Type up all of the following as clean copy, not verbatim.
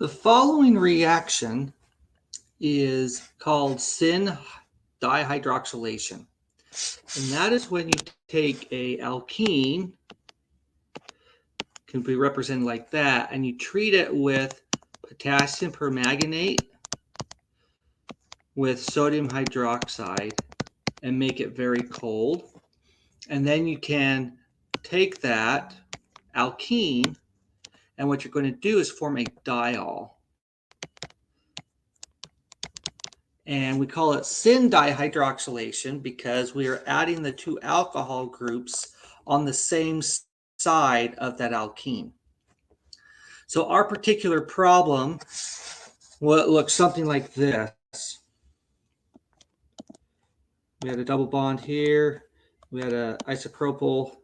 The following reaction is called syn dihydroxylation. And that is when you take a alkene, can be represented like that, and you treat it with potassium permanganate with sodium hydroxide and make it very cold. And then you can take that alkene, and what you're going to do is form a diol. And we call it syn dihydroxylation because we are adding the two alcohol groups on the same side of that alkene. So our particular problem looks something like this. We had a double bond here. We had an isopropyl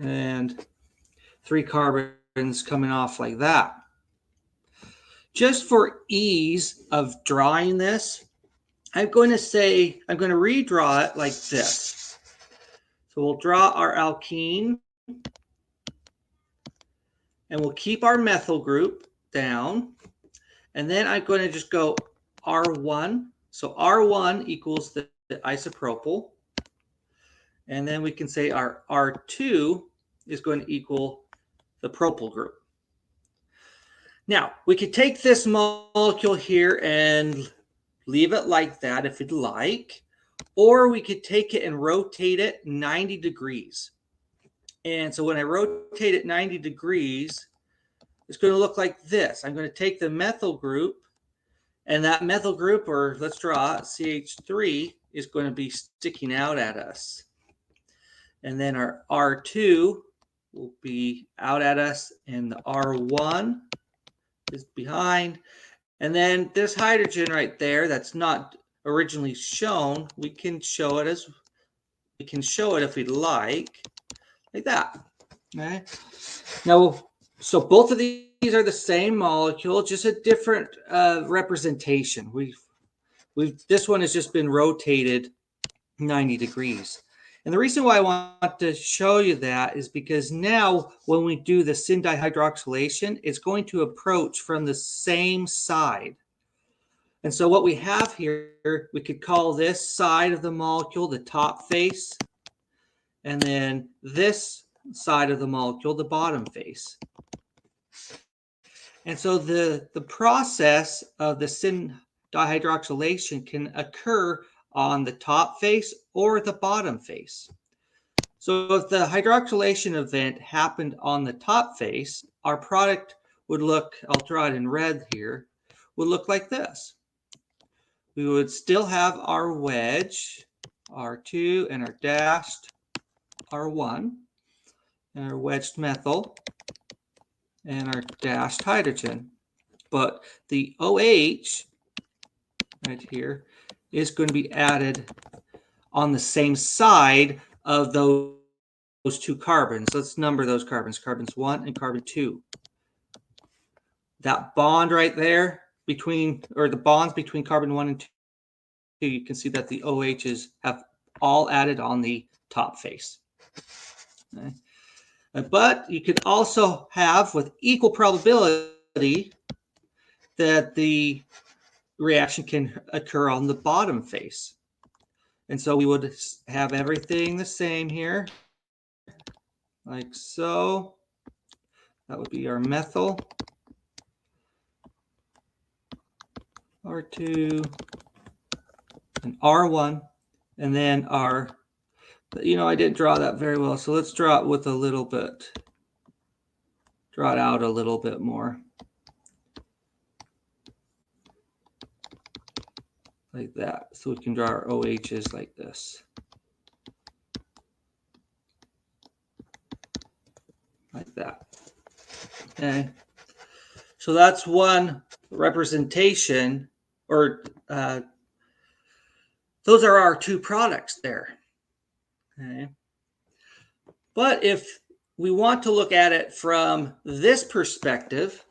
and 3 carbons coming off like that. Just for ease of drawing this, I'm going to redraw it like this. So we'll draw our alkene, and we'll keep our methyl group down. And then I'm going to just go R1. So R1 equals the isopropyl. And then we can say our R2 is going to equal the propyl group. Now, we could take this molecule here and leave it like that if you'd like, or we could take it and rotate it 90 degrees. And so when I rotate it 90 degrees, it's going to look like this. I'm going to take the methyl group, and that methyl group, or let's draw CH3, is going to be sticking out at us. And then our R2 will be out at us, and the R1 is behind. And then this hydrogen right there that's not originally shown, we can show it if we'd like that. Okay. Now, so both of these are the same molecule, just a different representation. This one has just been rotated 90 degrees. And the reason why I want to show you that is because now when we do the syn dihydroxylation, it's going to approach from the same side. And so what we have here, we could call this side of the molecule the top face, and then this side of the molecule the bottom face. And so the process of the syn dihydroxylation can occur on the top face or the bottom face. So if the hydroxylation event happened on the top face, our product would look, I'll draw it in red here, would look like this. We would still have our wedge, R2, and our dashed R1, and our wedged methyl, and our dashed hydrogen. But the OH right here is going to be added on the same side of those two carbons. Let's number those carbons, carbons 1 and carbon 2. That bond right there between, or the bonds between carbon 1 and 2, you can see that the OHs have all added on the top face. Okay. But you could also have, with equal probability, that the reaction can occur on the bottom face. And so we would have everything the same here, like so. That would be our methyl, R2, and R1, and then our, I didn't draw that very well, so let's draw it with a little bit, draw it out a little bit more. Like that, so we can draw our OHs like this. Like that. Okay. So that's one representation, or those are our two products there. Okay. But if we want to look at it from this perspective,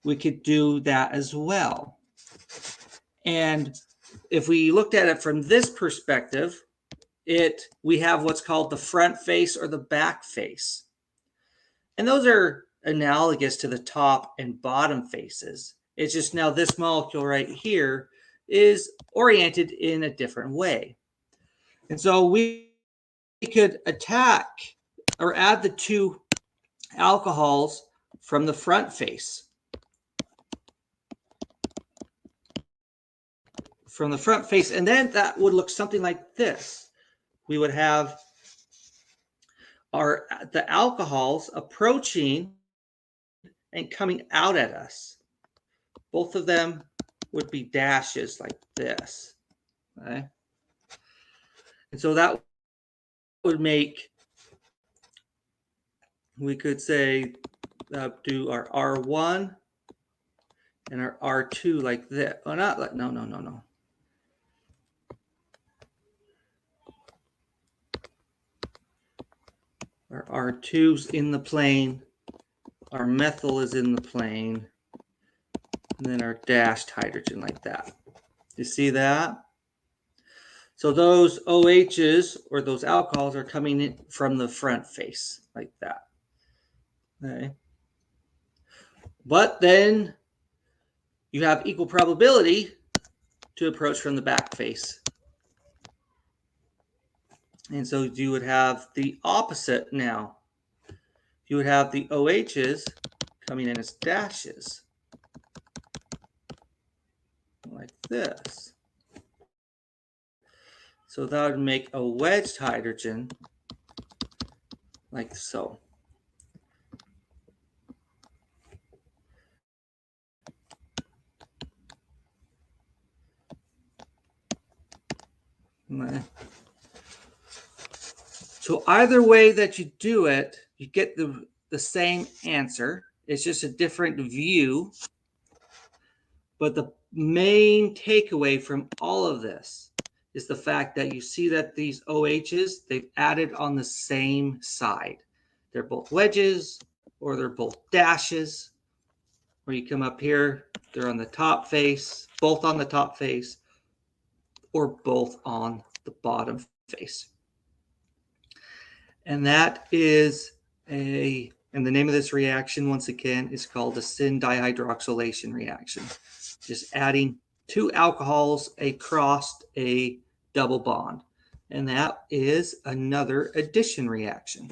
we could do that as well. And if we looked at it from this perspective, we have what's called the front face or the back face. And those are analogous to the top and bottom faces. It's just now this molecule right here is oriented in a different way. And so we could attack or add the two alcohols from the front face. From the front face, and then that would look something like this. We would have the alcohols approaching and coming out at us. Both of them would be dashes like this. Okay? And so that would make, we could say, do our R1 and our R2 like this. Oh, not like, no. Our R2's in the plane. Our methyl is in the plane. And then our dashed hydrogen like that. You see that? So those OHs or those alcohols are coming in from the front face like that. Okay. But then you have equal probability to approach from the back face. And so you would have the opposite now. You would have the OHs coming in as dashes like this. So that would make a wedged hydrogen like so. So either way that you do it, you get the same answer. It's just a different view. But the main takeaway from all of this is the fact that you see that these OHs, they've added on the same side. They're both wedges or they're both dashes. Where you come up here, they're on the top face, both on the top face, or both on the bottom face. And that is and the name of this reaction, once again, is called a syn dihydroxylation reaction. Just adding two alcohols across a double bond. And that is another addition reaction.